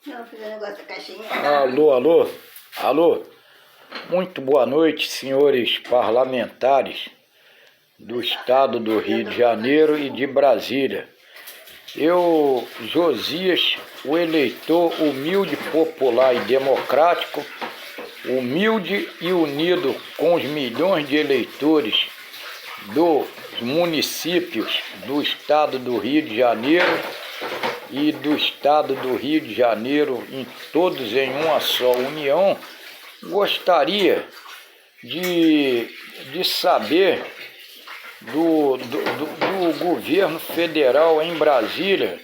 Não, fiz o negócio da caixinha. Alô, alô, alô. Muito boa noite, senhores parlamentares do estado do Rio de Janeiro e de Brasília. Eu, Josias, o eleitor humilde, popular e democrático, humilde e unido com os milhões de eleitores dos municípios do estado do Rio de Janeiro e do estado do Rio de Janeiro, todos em uma só união, gostaria de saber do governo federal em Brasília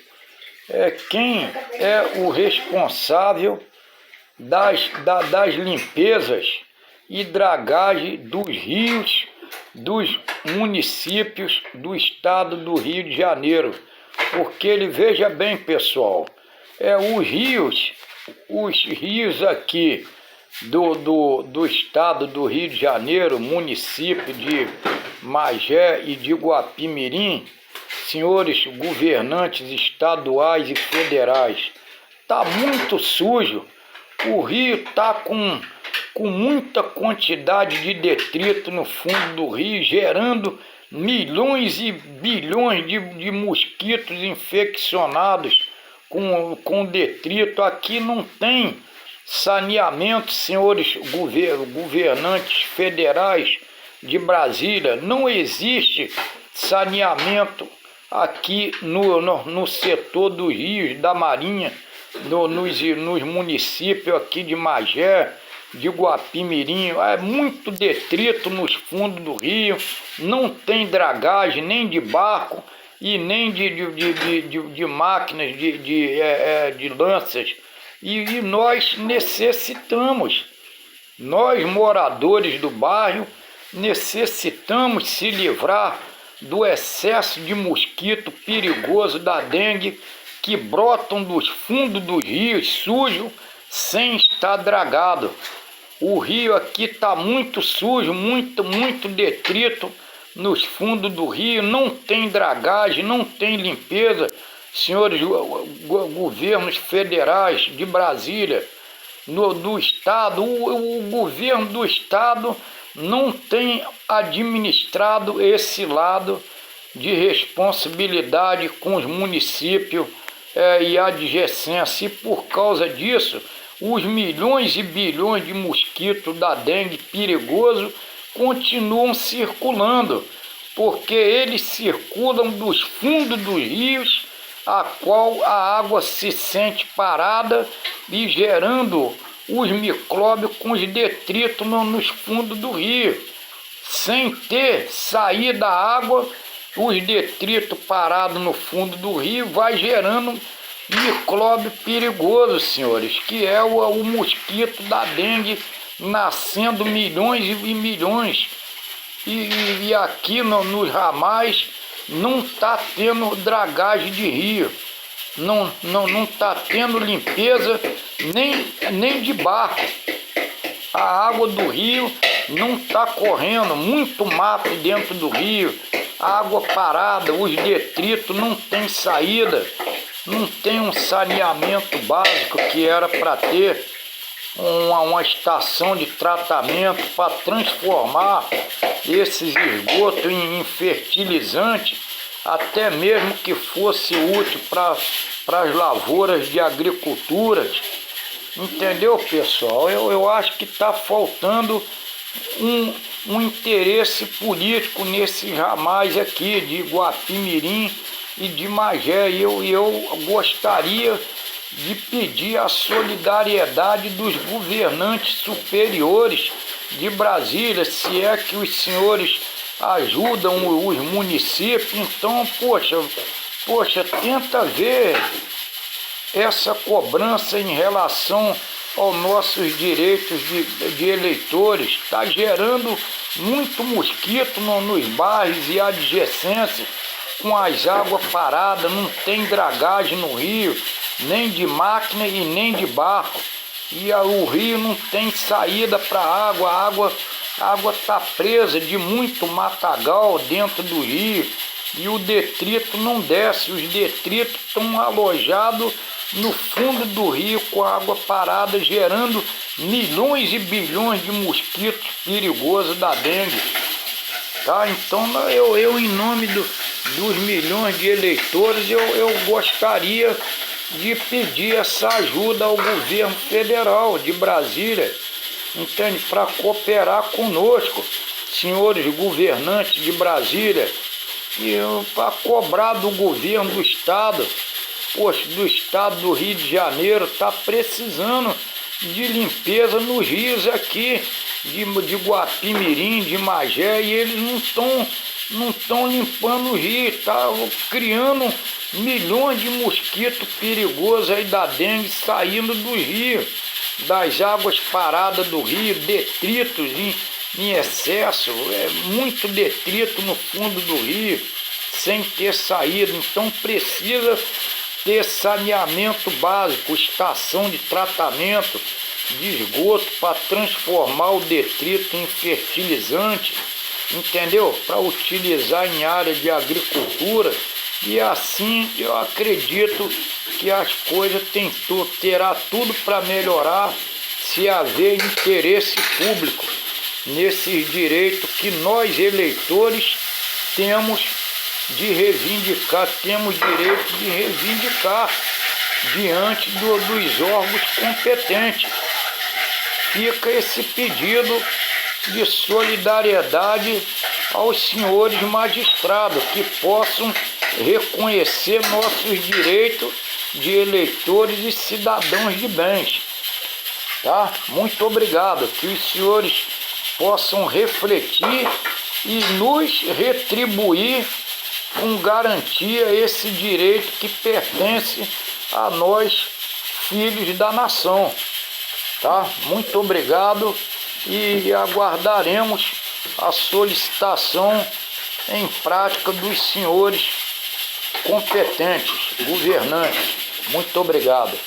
quem é o responsável das limpezas e dragagem dos rios dos municípios do estado do Rio de Janeiro. Porque ele, veja bem, pessoal, os rios aqui do estado do Rio de Janeiro, município de Magé e de Guapimirim, senhores governantes estaduais e federais, está muito sujo. O rio está com muita quantidade de detrito no fundo do rio, gerando milhões e bilhões de mosquitos infeccionados com detrito. Aqui não tem saneamento, senhores governantes federais de Brasília. Não existe saneamento aqui no setor dos rios, da Marinha, nos municípios aqui de Magé, de Guapimirim. É muito detrito nos fundos do rio, não tem dragagem nem de barco e nem de máquinas, de lanças. E nós necessitamos, nós moradores do bairro, necessitamos se livrar do excesso de mosquito perigoso da dengue que brotam dos fundos dos rios sujos sem estar dragado. O rio aqui está muito sujo, muito detrito nos fundos do rio, não tem dragagem, não tem limpeza. Senhores governos federais de Brasília, do estado, o governo do estado não tem administrado esse lado de responsabilidade com os municípios e adjacência, e por causa disso os milhões e bilhões de mosquitos da dengue perigoso continuam circulando, porque eles circulam dos fundos dos rios, a qual a água se sente parada e gerando os micróbios com os detritos nos fundos do rio. Sem ter saída da água, os detritos parados no fundo do rio vai gerando micróbio perigoso, senhores, que é o mosquito da dengue, nascendo milhões e milhões. E aqui nos ramais não está tendo dragagem de rio, não está tendo limpeza nem de barco. A água do rio não está correndo, muito mato dentro do rio, água parada, os detritos não tem saída, não tem um saneamento básico que era para ter uma estação de tratamento para transformar esses esgotos em fertilizante, até mesmo que fosse útil para as lavouras de agricultura. Entendeu, pessoal? Eu acho que está faltando um interesse político nesses ramais aqui de Guapimirim e de Magé. Eu gostaria de pedir a solidariedade dos governantes superiores de Brasília, se é que os senhores ajudam os municípios. Então, poxa, tenta ver essa cobrança em relação aos nossos direitos de eleitores. Está gerando muito mosquito nos bairros e adjacências, com as águas paradas, não tem dragagem no rio, nem de máquina e nem de barco. E o rio não tem saída para a água está presa de muito matagal dentro do rio, e o detrito não desce, os detritos estão alojados no fundo do rio com a água parada, gerando milhões e bilhões de mosquitos perigosos da dengue. Tá? Então eu em nome dos milhões de eleitores, eu gostaria de pedir essa ajuda ao governo federal de Brasília, entende? Para cooperar conosco, senhores governantes de Brasília, e para cobrar do governo do estado, poxa, do estado do Rio de Janeiro, está precisando de limpeza nos rios aqui, de Guapimirim, de Magé, e eles não estão limpando o rio, está criando milhões de mosquitos perigosos aí da dengue saindo do rio, das águas paradas do rio, detritos em excesso, muito detrito no fundo do rio, sem ter saída. Então precisa ter saneamento básico, estação de tratamento de esgoto para transformar o detrito em fertilizante, entendeu? Para utilizar em área de agricultura, e assim eu acredito que as coisas terá tudo para melhorar se haver interesse público nesses direitos que nós eleitores temos de reivindicar, temos direito de reivindicar diante dos órgãos competentes. Fica esse pedido de solidariedade aos senhores magistrados que possam reconhecer nossos direitos de eleitores e cidadãos de bens. Tá? Muito obrigado, que os senhores possam refletir e nos retribuir com garantia esse direito que pertence a nós, filhos da nação. Tá? Muito obrigado e aguardaremos a solicitação em prática dos senhores competentes, governantes. Muito obrigado.